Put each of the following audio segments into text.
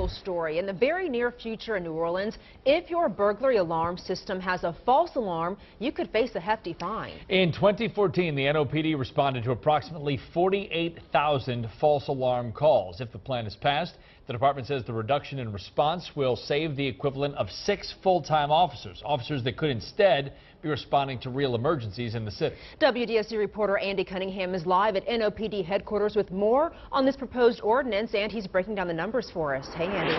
local story. In the very near future in New Orleans, if your burglary alarm system has a false alarm, you could face a hefty fine. In 2014, the NOPD responded to approximately 48,000 false alarm calls. If the plan is passed, the department says the reduction in response will save the equivalent of 6 full-time officers that could instead be responding to real emergencies in the city. WDSU reporter Andy Cunningham is live at NOPD headquarters with more on this proposed ordinance, and he's breaking down the numbers for us. Hey, Andy.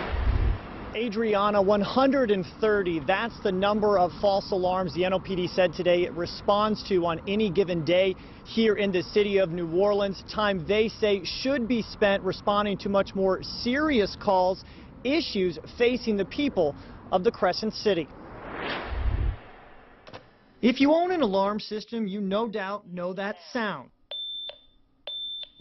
Adriana, 130, that's the number of false alarms the NOPD said today it responds to on any given day here in the city of New Orleans. Time they say should be spent responding to much more serious calls, issues facing the people of the Crescent City. If you own an alarm system, you no doubt know that sound.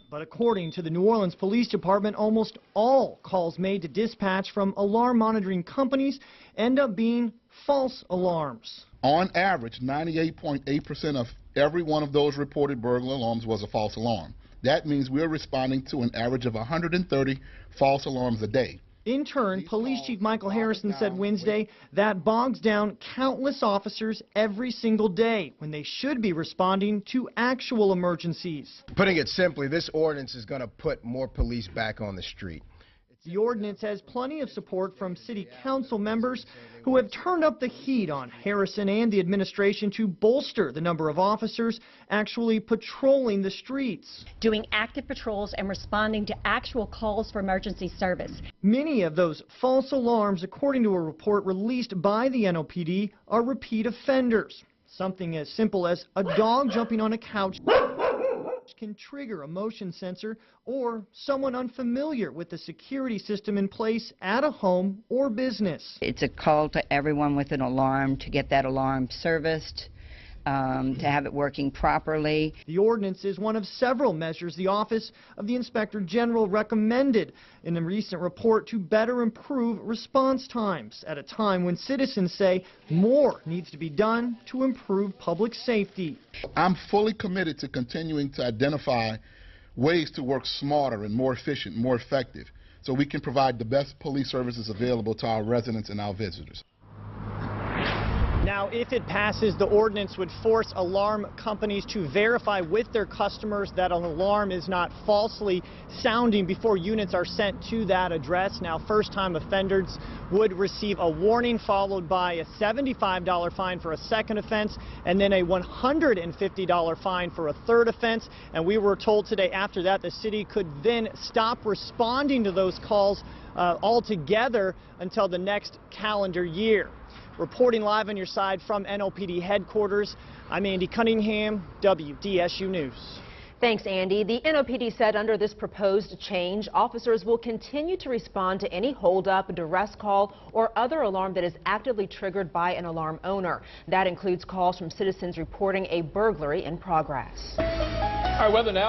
But according to the New Orleans Police Department, almost all calls made to dispatch from alarm monitoring companies end up being false alarms. On average, 98.8% of every one of those reported burglar alarms was a false alarm. That means we're responding to an average of 130 false alarms a day. In turn, Police Chief Michael Harrison said Wednesday that bogs down countless officers every single day when they should be responding to actual emergencies. Putting it simply, this ordinance is going to put more police back on the street. The ordinance has plenty of support from city council members who have turned up the heat on Harrison and the administration to bolster the number of officers actually patrolling the streets. Doing active patrols and responding to actual calls for emergency service. Many of those false alarms, according to a report released by the NOPD, are repeat offenders. Something as simple as a dog jumping on a couch can trigger a motion sensor, or someone unfamiliar with the security system in place at a home or business. It's a call to everyone with an alarm to get that alarm serviced, to have it working properly. The ordinance is one of several measures the Office of the Inspector General recommended in a recent report to better improve response times at a time when citizens say more needs to be done to improve public safety. I'm fully committed to continuing to identify ways to work smarter and more efficient, more effective, so we can provide the best police services available to our residents and our visitors. Now, if it passes, the ordinance would force alarm companies to verify with their customers that an alarm is not falsely sounding before units are sent to that address. Now, first-time offenders would receive a warning followed by a $75 fine for a second offense and then a $150 fine for a third offense. And we were told today after that the city could then stop responding to those calls altogether until the next calendar year. Reporting live on your side from NOPD headquarters, I'm Andy Cunningham, WDSU News. Thanks, Andy. The NOPD said under this proposed change, officers will continue to respond to any holdup, duress call, or other alarm that is actively triggered by an alarm owner. That includes calls from citizens reporting a burglary in progress. All right, weather now.